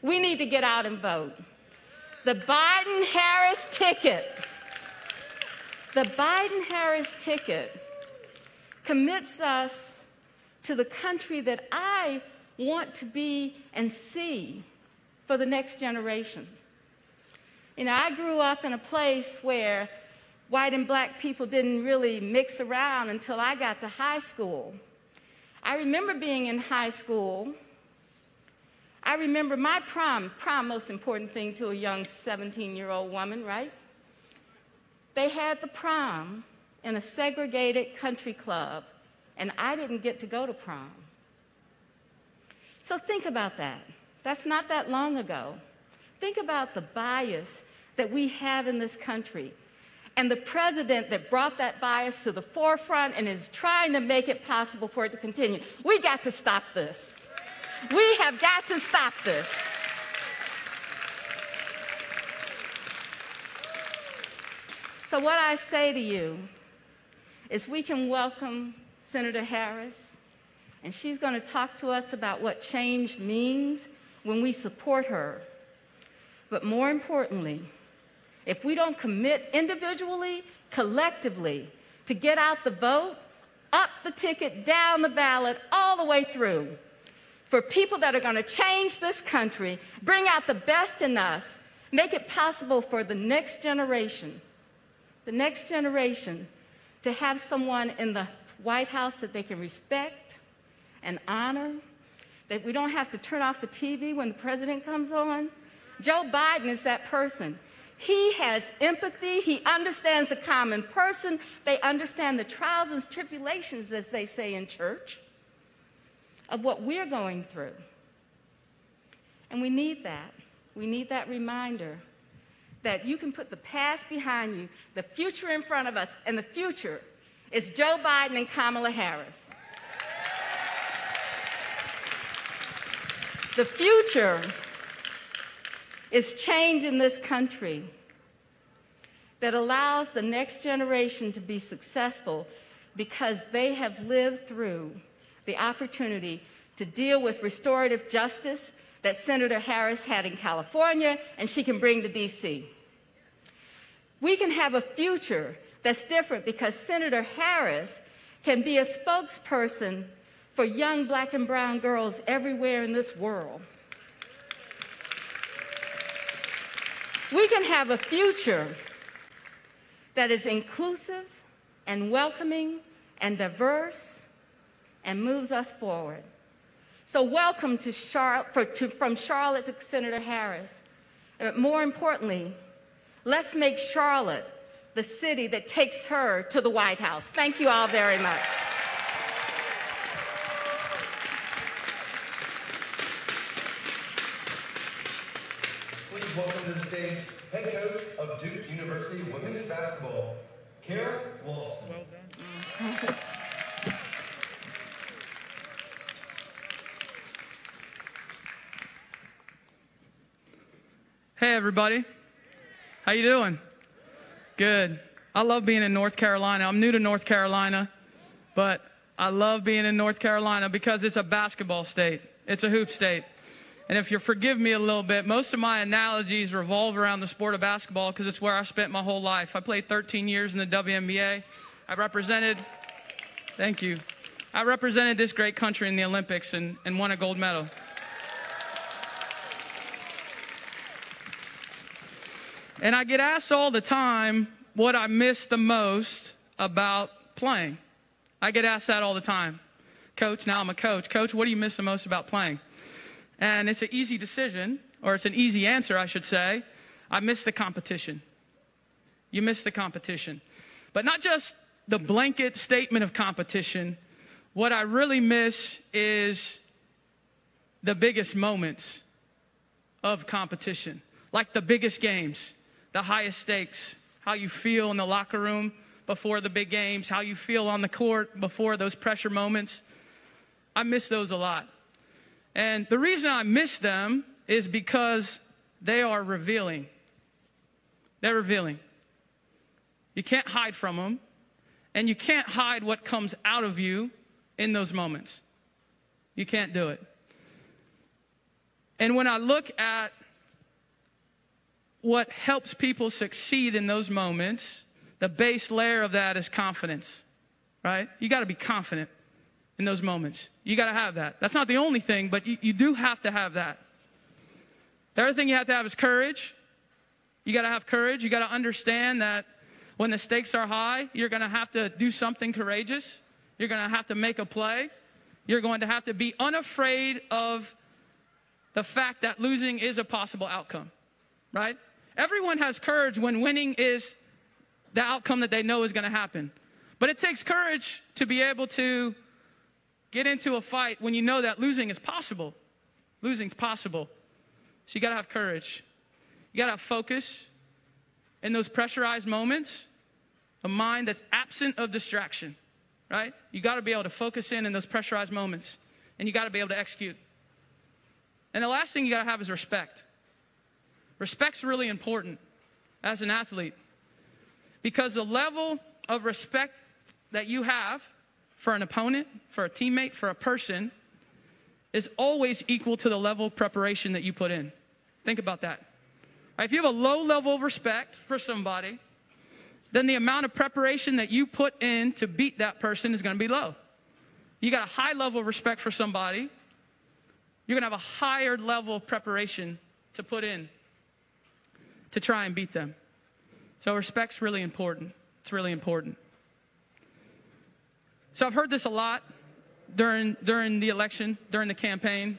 We need to get out and vote. The Biden-Harris ticket, commits us to the country that I want to be and see for the next generation. You know, I grew up in a place where white and black people didn't really mix around until I got to high school. I remember being in high school. I remember my prom, most important thing to a young 17-year-old woman, right? They had the prom in a segregated country club, and I didn't get to go to prom. So think about that. That's not that long ago. Think about the bias that we have in this country and the president that brought that bias to the forefront and is trying to make it possible for it to continue. We got to stop this. We have got to stop this. So what I say to you is we can welcome Senator Harris, and she's going to talk to us about what change means when we support her. But more importantly, if we don't commit individually, collectively, to get out the vote, up the ticket, down the ballot, all the way through, for people that are going to change this country, bring out the best in us, make it possible for the next generation to have someone in the White House that they can respect and honor, that we don't have to turn off the TV when the president comes on. Joe Biden is that person. He has empathy. He understands the common person. They understand the trials and tribulations, as they say in church, of what we're going through. And we need that. We need that reminder that you can put the past behind you, the future in front of us, and the future is Joe Biden and Kamala Harris. The future is change in this country that allows the next generation to be successful because they have lived through the opportunity to deal with restorative justice that Senator Harris had in California and she can bring to D.C. We can have a future that's different because Senator Harris can be a spokesperson for young black and brown girls everywhere in this world. We can have a future that is inclusive and welcoming and diverse and moves us forward. So welcome to from Charlotte to Senator Harris. More importantly, let's make Charlotte the city that takes her to the White House. Thank you all very much. Please welcome to the stage head coach of Duke University women's basketball, Kara Lawson. Well done. Hey everybody, how you doing? Good. I love being in North Carolina. I'm new to North Carolina, but I love being in North Carolina because it's a basketball state. It's a hoop state. And if you'll forgive me a little bit, most of my analogies revolve around the sport of basketball because it's where I spent my whole life. I played 13 years in the WNBA. Thank you. I represented this great country in the Olympics and won a gold medal. And I get asked all the time what I miss the most about playing. I get asked that all the time. Coach, now I'm a coach. Coach, what do you miss the most about playing? And it's an easy decision, or it's an easy answer, I should say. I miss the competition. You miss the competition. But not just the blanket statement of competition. What I really miss is the biggest moments of competition, like the biggest games. The highest stakes, how you feel in the locker room before the big games, how you feel on the court before those pressure moments. I miss those a lot. And the reason I miss them is because they are revealing. They're revealing. You can't hide from them, and you can't hide what comes out of you in those moments. You can't do it. And when I look at what helps people succeed in those moments, the base layer of that is confidence, right? You got to be confident in those moments. You got to have that. That's not the only thing, but you do have to have that. The other thing you have to have is courage. You got to have courage. You got to understand that when the stakes are high, you're going to have to do something courageous. You're going to have to make a play. You're going to have to be unafraid of the fact that losing is a possible outcome, right? Everyone has courage when winning is the outcome that they know is going to happen. But it takes courage to be able to get into a fight when you know that losing is possible. Losing's possible. So you got to have courage. You got to have focus in those pressurized moments, a mind that's absent of distraction, right? You got to be able to focus in those pressurized moments, and you got to be able to execute. And the last thing you got to have is respect. Respect's really important as an athlete, because the level of respect that you have for an opponent, for a teammate, for a person, is always equal to the level of preparation that you put in. Think about that. Right? If you have a low level of respect for somebody, then the amount of preparation that you put in to beat that person is going to be low. You got a high level of respect for somebody, you're going to have a higher level of preparation to put in to try and beat them. So respect's really important. It's really important. So I've heard this a lot during the election, during the campaign,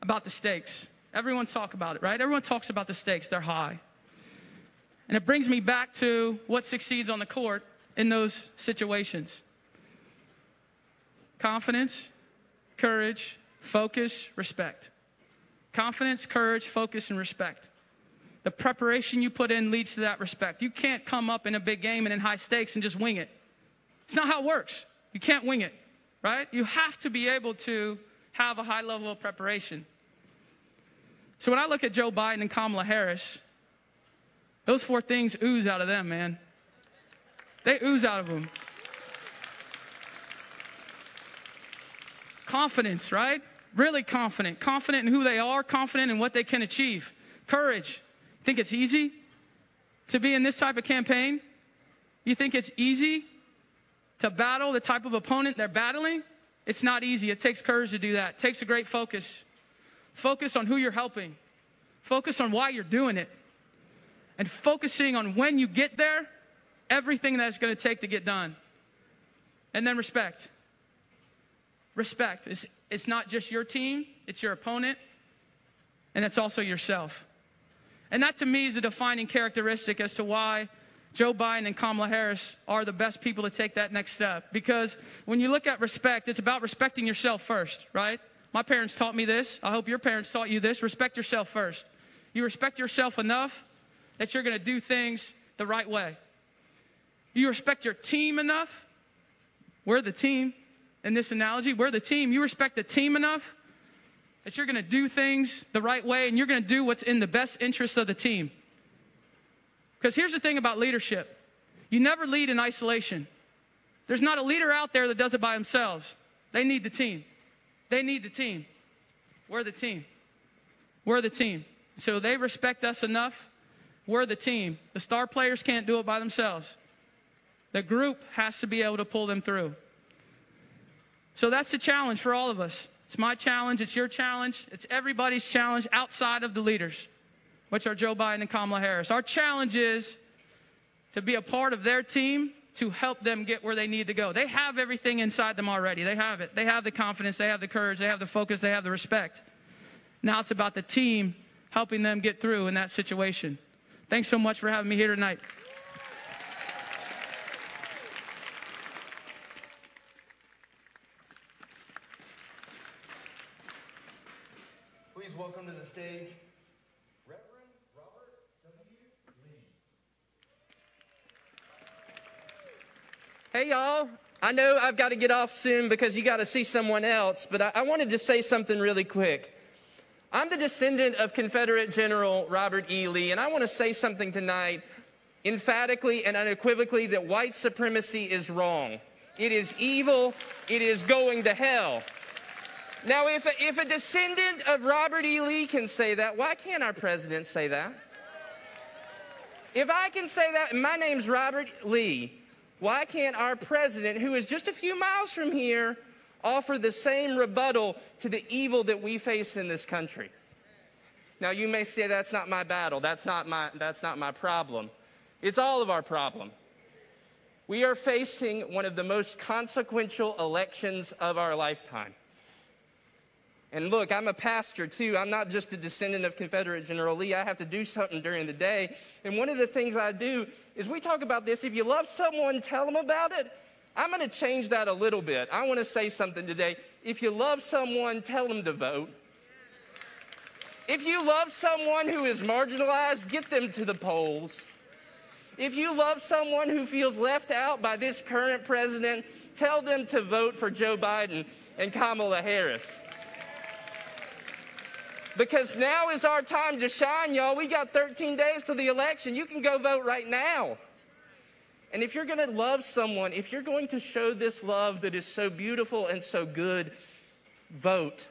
about the stakes. Everyone's talk about it, right? Everyone talks about the stakes. They're high. And it brings me back to what succeeds on the court in those situations. Confidence, courage, focus, respect. Confidence, courage, focus, and respect. The preparation you put in leads to that respect. You can't come up in a big game and in high stakes and just wing it. It's not how it works. You can't wing it, right? You have to be able to have a high level of preparation. So when I look at Joe Biden and Kamala Harris, those four things ooze out of them, man. They ooze out of them. Confidence, right? Really confident. Confident in who they are, confident in what they can achieve. Courage. Think it's easy to be in this type of campaign? You think it's easy to battle the type of opponent they're battling? It's not easy. It takes courage to do that. It takes a great focus. Focus on who you're helping. Focus on why you're doing it. And focusing on when you get there, everything that it's going to take to get done. And then respect. Respect. It's not just your team, it's your opponent, and it's also yourself. And that to me is a defining characteristic as to why Joe Biden and Kamala Harris are the best people to take that next step. Because when you look at respect, it's about respecting yourself first, right? My parents taught me this. I hope your parents taught you this. Respect yourself first. You respect yourself enough that you're going to do things the right way. You respect your team enough. We're the team in this analogy. We're the team. You respect the team enough that you're going to do things the right way, and you're going to do what's in the best interest of the team. Because here's the thing about leadership. You never lead in isolation. There's not a leader out there that does it by themselves. They need the team. They need the team. We're the team. We're the team. So they respect us enough. We're the team. The star players can't do it by themselves. The group has to be able to pull them through. So that's the challenge for all of us. It's my challenge. It's your challenge. It's everybody's challenge outside of the leaders, which are Joe Biden and Kamala Harris. Our challenge is to be a part of their team to help them get where they need to go. They have everything inside them already. They have it. They have the confidence. They have the courage. They have the focus. They have the respect. Now it's about the team helping them get through in that situation. Thanks so much for having me here tonight. Please welcome to the stage, Reverend Robert W. Lee. Hey, y'all. I know I've got to get off soon because you got to see someone else, but I wanted to say something really quick. I'm the descendant of Confederate General Robert E. Lee, and I want to say something tonight emphatically and unequivocally that white supremacy is wrong. It is evil. It is going to hell. Now, if a descendant of Robert E. Lee can say that, why can't our president say that? If I can say that, and my name's Robert Lee, why can't our president, who is just a few miles from here, offer the same rebuttal to the evil that we face in this country? Now, you may say that's not my battle. That's not my problem. It's all of our problem. We are facing one of the most consequential elections of our lifetime. And look, I'm a pastor too. I'm not just a descendant of Confederate General Lee. I have to do something during the day. And one of the things I do is we talk about this. If you love someone, tell them about it. I'm going to change that a little bit. I want to say something today. If you love someone, tell them to vote. If you love someone who is marginalized, get them to the polls. If you love someone who feels left out by this current president, tell them to vote for Joe Biden and Kamala Harris. Because now is our time to shine, y'all. We got 13 days to the election. You can go vote right now. And if you're going to love someone, if you're going to show this love that is so beautiful and so good, vote.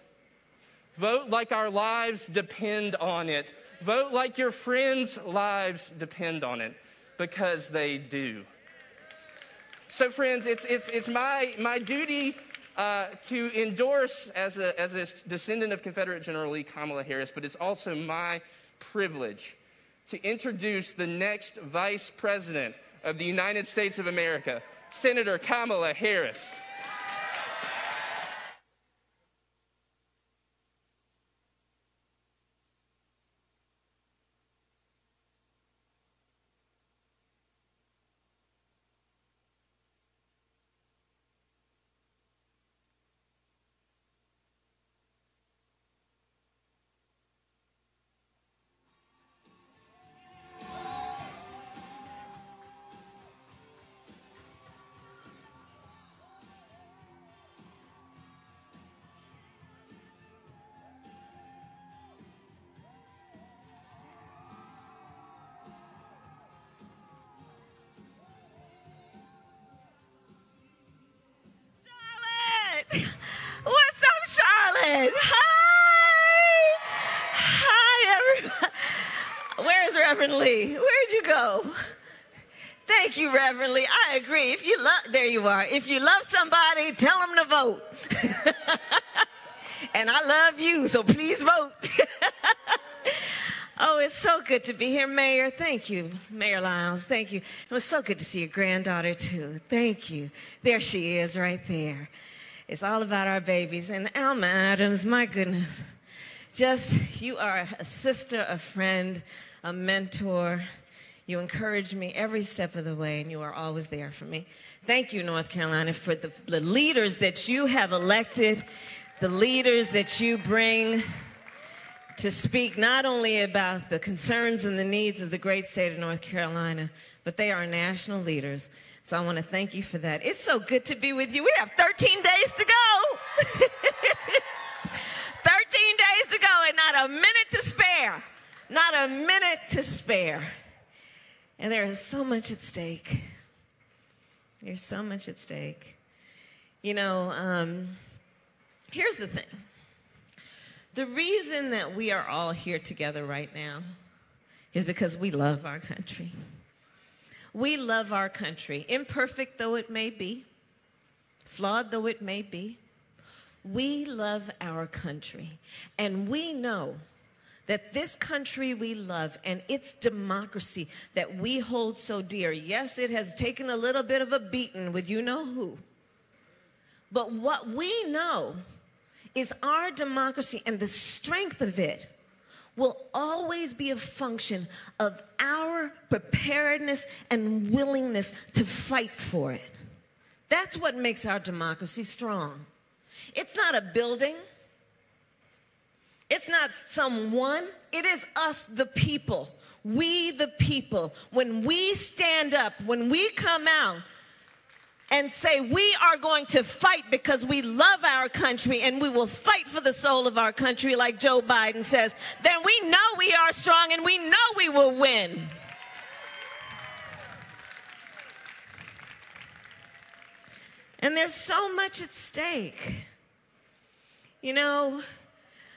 Vote like our lives depend on it. Vote like your friends' lives depend on it, because they do. So, friends, it's my duty to endorse as a descendant of Confederate General Lee, Kamala Harris, but it's also my privilege to introduce the next Vice President of the United States of America, Senator Kamala Harris. What's up, Charlotte? Hi. Hi, everybody. Where's Reverend Lee? Where'd you go? Thank you, Reverend Lee. I agree. If you love, there you are. If you love somebody, tell them to vote. And I love you, so please vote. Oh, it's so good to be here, Mayor. Thank you, Mayor Lyles. Thank you. It was so good to see your granddaughter, too. Thank you. There she is right there. It's all about our babies. And Alma Adams, my goodness. Just, you are a sister, a friend, a mentor. You encourage me every step of the way, and you are always there for me. Thank you, North Carolina, for the leaders that you have elected, the leaders that you bring to speak not only about the concerns and the needs of the great state of North Carolina, but they are national leaders. So I want to thank you for that. It's so good to be with you. We have 13 days to go. 13 days to go and not a minute to spare. Not a minute to spare. And there is so much at stake. There's so much at stake. You know, here's the thing. The reason that we are all here together right now is because we love our country. We love our country, imperfect though it may be, flawed though it may be. We love our country, and we know that this country we love and its democracy that we hold so dear, yes, it has taken a little bit of a beating with you know who, but what we know is our democracy and the strength of it will always be a function of our preparedness and willingness to fight for it. That's what makes our democracy strong. It's not a building. It's not someone. It is us, the people. We, the people. When we stand up, when we come out and say we are going to fight because we love our country and we will fight for the soul of our country like Joe Biden says, then we know we are strong and we know we will win. And there's so much at stake. You know,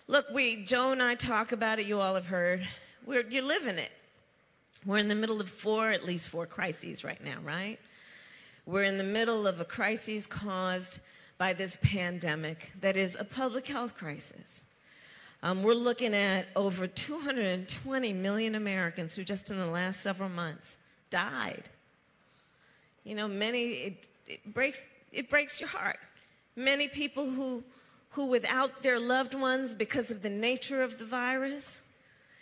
look, Joe and I talk about it. You all have heard. You're living it. We're in the middle of at least four crises right now, right? We're in the middle of a crisis caused by this pandemic that is a public health crisis. We're looking at over 220 million Americans who just in the last several months died. You know, it breaks your heart. Many people who without their loved ones because of the nature of the virus,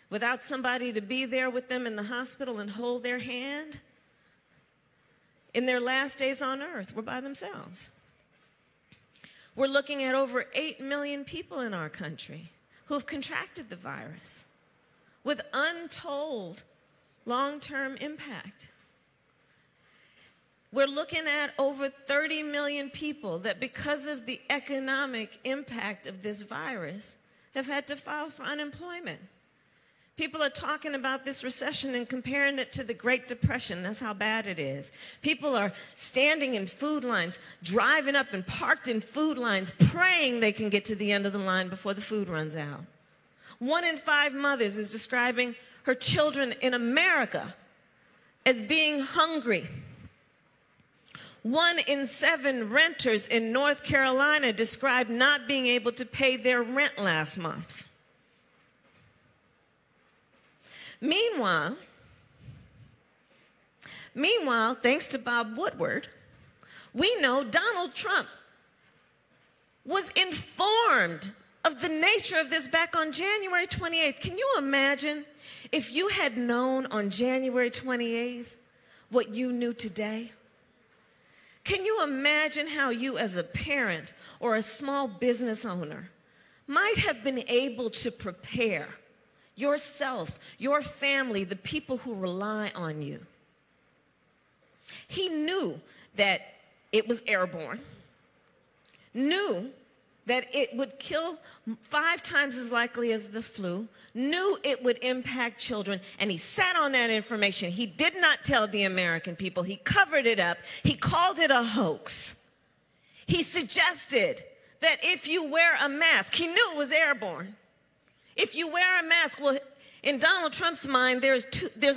without somebody to be there with them in the hospital and hold their hand, in their last days on earth, were by themselves. We're looking at over 8 million people in our country who have contracted the virus with untold long-term impact. We're looking at over 30 million people that because of the economic impact of this virus have had to file for unemployment. People are talking about this recession and comparing it to the Great Depression. That's how bad it is. People are standing in food lines, driving up and parked in food lines, praying they can get to the end of the line before the food runs out. 1 in 5 mothers is describing her children in America as being hungry. 1 in 7 renters in North Carolina described not being able to pay their rent last month. Meanwhile, thanks to Bob Woodward, we know Donald Trump was informed of the nature of this back on January 28th. Can you imagine if you had known on January 28th what you knew today? Can you imagine how you as a parent or a small business owner might have been able to prepare yourself, your family, the people who rely on you? He knew that it was airborne, knew that it would kill 5 times as likely as the flu, knew it would impact children, and he sat on that information. He did not tell the American people. He covered it up. He called it a hoax. He suggested that if you wear a mask, he knew it was airborne. If you wear a mask, well, in Donald Trump's mind, there's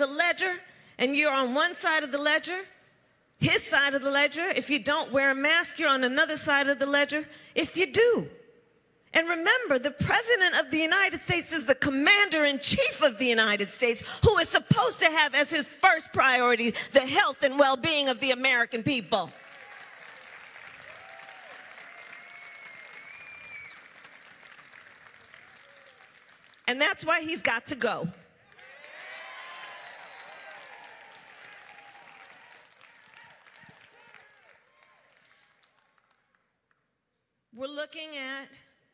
a ledger, and you're on one side of the ledger, his side of the ledger. If you don't wear a mask, you're on another side of the ledger if you do. And remember, the President of the United States is the Commander-in-Chief of the United States, who is supposed to have as his first priority the health and well-being of the American people. And that's why he's got to go. We're looking at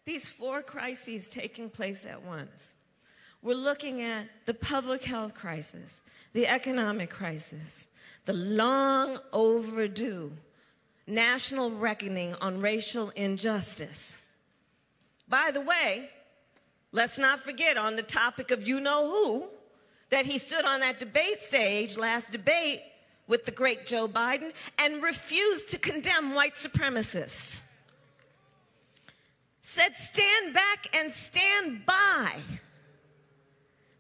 these 4 crises taking place at once. We're looking at the public health crisis, the economic crisis, the long overdue national reckoning on racial injustice. By the way, let's not forget, on the topic of you-know-who, that he stood on that debate stage, last debate, with the great Joe Biden, and refused to condemn white supremacists. Said, stand back and stand by.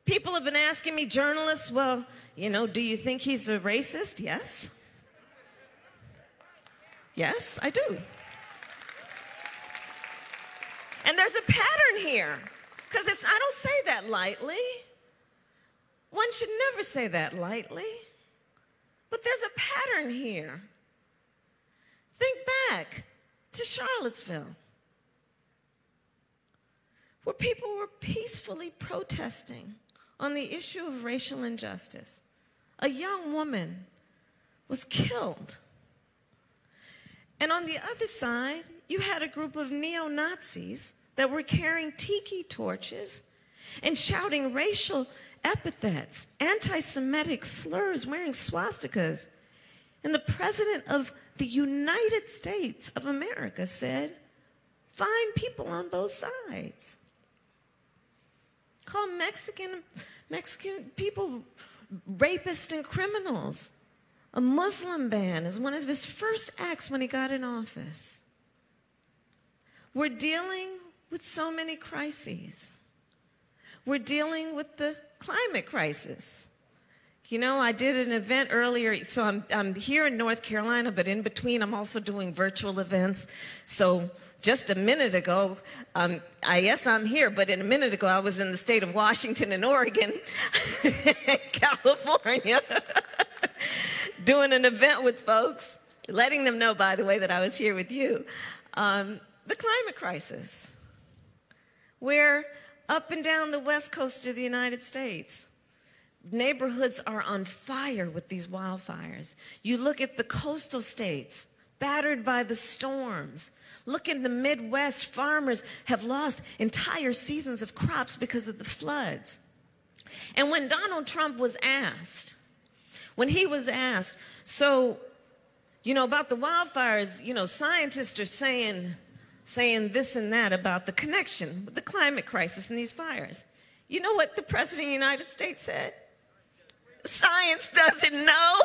People have been asking me, journalists, well, you know, do you think he's a racist? Yes. Yes, I do. And there's a pattern here. Because I don't say that lightly. One should never say that lightly. But there's a pattern here. Think back to Charlottesville, where people were peacefully protesting on the issue of racial injustice. A young woman was killed. And on the other side, you had a group of neo-Nazis that were carrying tiki torches and shouting racial epithets, anti-Semitic slurs, wearing swastikas. And the President of the United States of America said, find people on both sides. Call Mexican people rapists and criminals. A Muslim ban is one of his first acts when he got in office. We're dealing with so many crises. We're dealing with the climate crisis. You know, I did an event earlier, so I'm here in North Carolina, but in between I'm also doing virtual events. So just a minute ago, yes, I'm here, but in a minute ago I was in the state of Washington and Oregon, California, doing an event with folks, letting them know, by the way, that I was here with you. The climate crisis, where up and down the west coast of the United States, neighborhoods are on fire with these wildfires. You look at the coastal states, battered by the storms. Look in the Midwest, farmers have lost entire seasons of crops because of the floods. And when Donald Trump was asked, so, you know, about the wildfires, you know, scientists are saying this and that about the connection with the climate crisis and these fires. You know what the President of the United States said? Science doesn't know.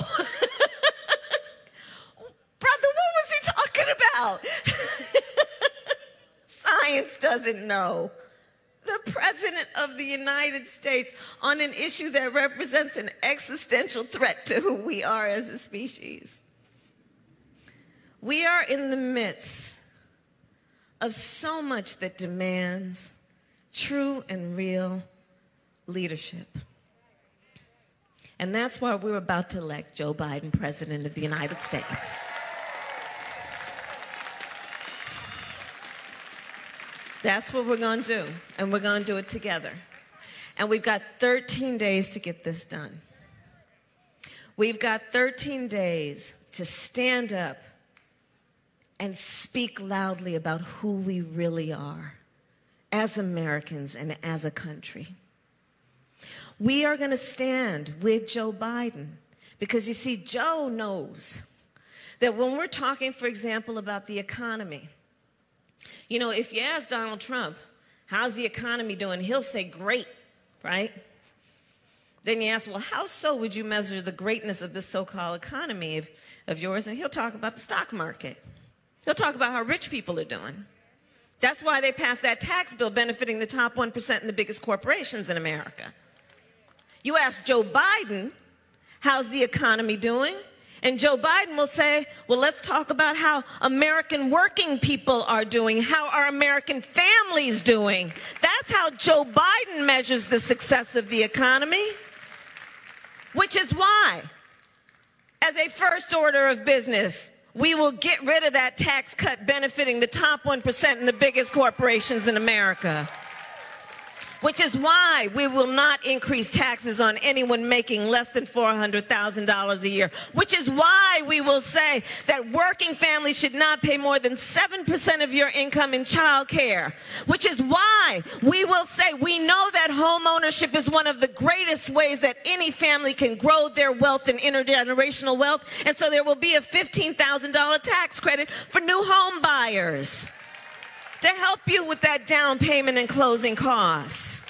Brother, what was he talking about? Science doesn't know. The President of the United States on an issue that represents an existential threat to who we are as a species. We are in the midst of so much that demands true and real leadership. And that's why we're about to elect Joe Biden President of the United States. That's what we're going to do, and we're going to do it together. And we've got 13 days to get this done. We've got 13 days to stand up and speak loudly about who we really are as Americans and as a country. We are going to stand with Joe Biden because, you see, Joe knows that when we're talking, for example, about the economy, you know, if you ask Donald Trump, how's the economy doing, he'll say, great, right? Then you ask, well, how so would you measure the greatness of this so-called economy of yours? And he'll talk about the stock market. He'll talk about how rich people are doing. That's why they passed that tax bill benefiting the top 1% and the biggest corporations in America. You ask Joe Biden, how's the economy doing? And Joe Biden will say, well, let's talk about how American working people are doing, how are American families doing. That's how Joe Biden measures the success of the economy, which is why, as a first order of business, we will get rid of that tax cut benefiting the top 1% and the biggest corporations in America. Which is why we will not increase taxes on anyone making less than $400,000 a year. Which is why we will say that working families should not pay more than 7% of your income in child care. Which is why we will say we know that home ownership is one of the greatest ways that any family can grow their wealth and intergenerational wealth. And so there will be a $15,000 tax credit for new home buyers to help you with that down payment and closing costs.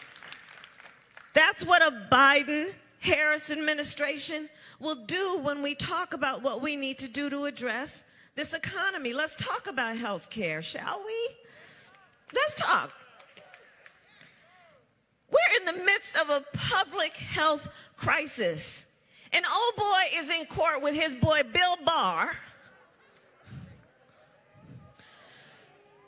That's what a Biden-Harris administration will do when we talk about what we need to do to address this economy. Let's talk about health care, shall we? Let's talk. We're in the midst of a public health crisis. An old boy is in court with his boy Bill Barr,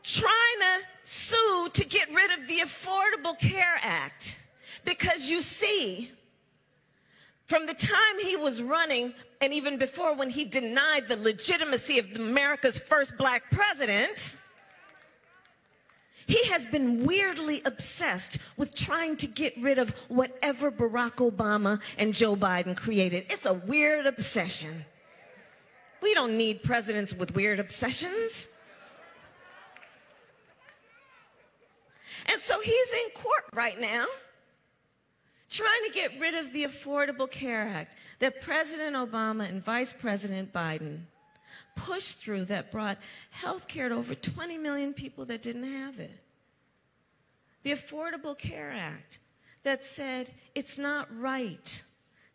trying to sue to get rid of the Affordable Care Act. Because you see, from the time he was running, and even before when he denied the legitimacy of America's first black president, he has been weirdly obsessed with trying to get rid of whatever Barack Obama and Joe Biden created. It's a weird obsession. We don't need presidents with weird obsessions. And so he's in court right now, trying to get rid of the Affordable Care Act that President Obama and Vice President Biden pushed through that brought health care to over 20 million people that didn't have it. The Affordable Care Act that said it's not right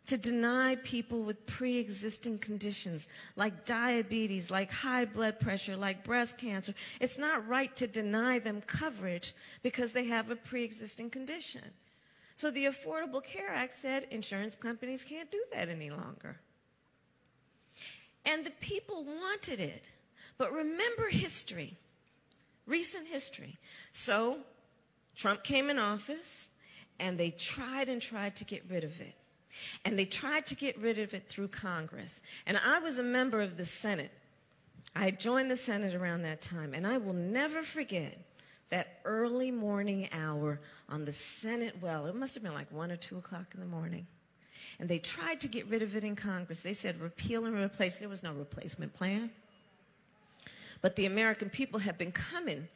to deny people with pre-existing conditions like diabetes, like high blood pressure, like breast cancer. It's not right to deny them coverage because they have a pre-existing condition. So the Affordable Care Act said insurance companies can't do that any longer. And the people wanted it. But remember history, recent history. So Trump came in office, and they tried to get rid of it. And they tried to get rid of it through Congress. And I was a member of the Senate. I had joined the Senate around that time, and I will never forget that early morning hour on the Senate well. It must have been like 1 or 2 o'clock in the morning. And they tried to get rid of it in Congress. They said repeal and replace. There was no replacement plan. But the American people have been coming,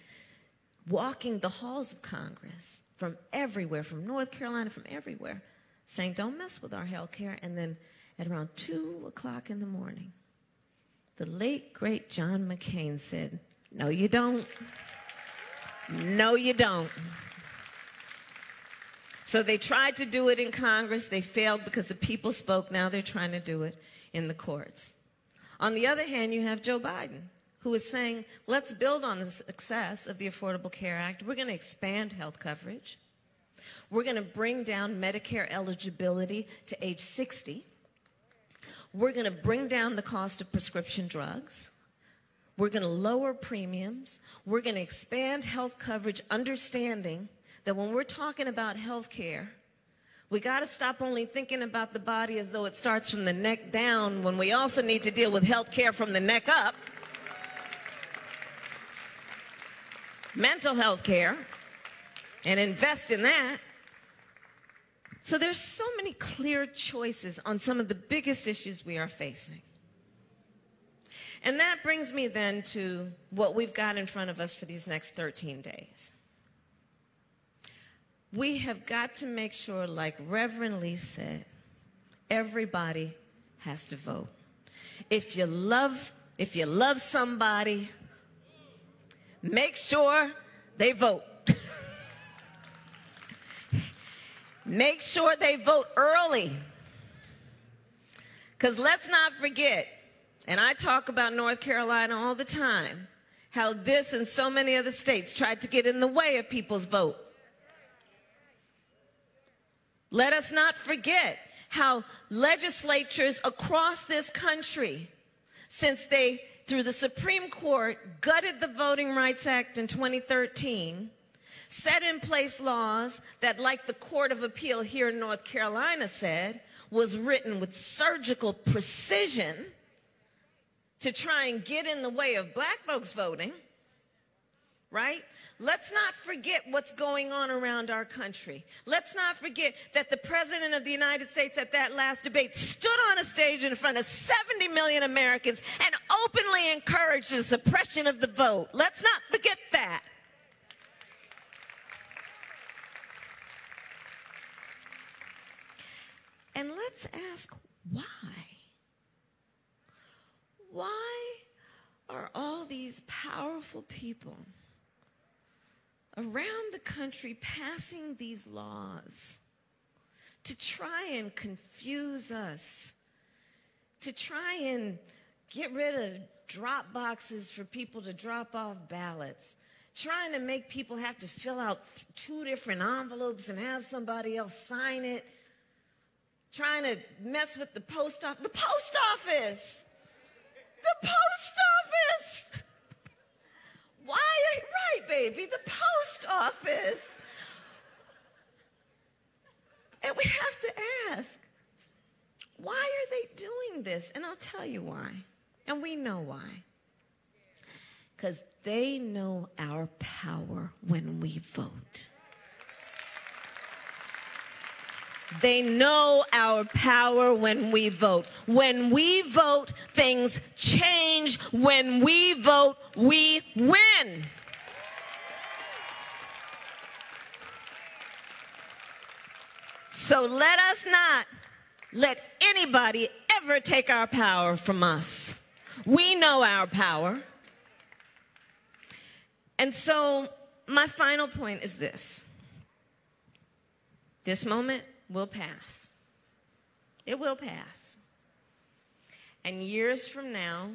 walking the halls of Congress from everywhere, from North Carolina, from everywhere, saying, don't mess with our health care. And then at around 2 o'clock in the morning, the late, great John McCain said, no, you don't. No, you don't. So they tried to do it in Congress. They failed because the people spoke. Now they're trying to do it in the courts. On the other hand, you have Joe Biden, who is saying, let's build on the success of the Affordable Care Act. We're going to expand health coverage. We're going to bring down Medicare eligibility to age 60. We're going to bring down the cost of prescription drugs. We're going to lower premiums. We're going to expand health coverage, understanding that when we're talking about health care, we got to stop only thinking about the body as though it starts from the neck down, when we also need to deal with health care from the neck up. Mental health care, and invest in that. So there's so many clear choices on some of the biggest issues we are facing. And that brings me then to what we've got in front of us for these next 13 days. We have got to make sure, like Reverend Lee said, everybody has to vote. If you love somebody, make sure they vote. Make sure they vote early. Because let's not forget, and I talk about North Carolina all the time, how this and so many other states tried to get in the way of people's vote. Let us not forget how legislatures across this country, since they, through the Supreme Court, gutted the Voting Rights Act in 2013, set in place laws that, like the Court of Appeal here in North Carolina said, was written with surgical precision to try and get in the way of black folks voting, right? Let's not forget what's going on around our country. Let's not forget that the President of the United States at that last debate stood on a stage in front of 70 million Americans and openly encouraged the suppression of the vote. Let's not forget that. And let's ask why. Why are all these powerful people around the country passing these laws to try and confuse us, to try and get rid of drop boxes for people to drop off ballots, trying to make people have to fill out 2 different envelopes and have somebody else sign it, trying to mess with the post office. The post office! The post office! Why? Right, baby, the post office. And we have to ask, why are they doing this? And I'll tell you why. And we know why. Because they know our power when we vote. They know our power when we vote. When we vote, things change. When we vote, we win. So let us not let anybody ever take our power from us. We know our power. And so my final point is this. This moment will pass. It will pass. And years from now,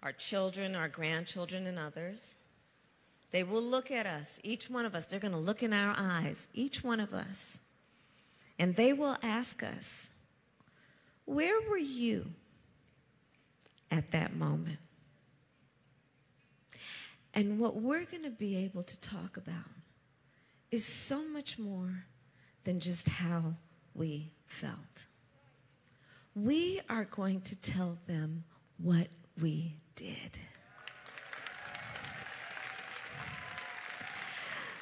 our children, our grandchildren, and others, they will look at us, each one of us. They're going to look in our eyes, each one of us. And they will ask us, where were you at that moment? And what we're going to be able to talk about is so much more than just how we felt. We are going to tell them what we did.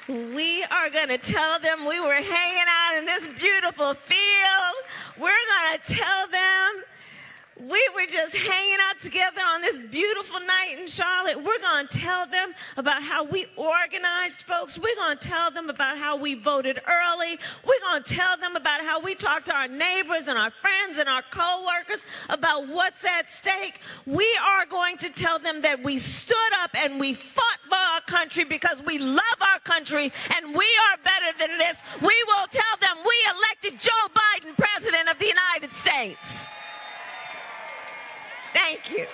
We are going to tell them we were hanging out in this beautiful field. We're going to tell them we were just hanging out together on this beautiful night in Charlotte. We're going to tell them about how we organized folks. We're going to tell them about how we voted early. We're going to tell them about how we talked to our neighbors and our friends and our co-workers about what's at stake. We are going to tell them that we stood up and we fought for our country because we love our country and we are better than this. We will tell them we elected Joe Biden president of the United States. Thank you.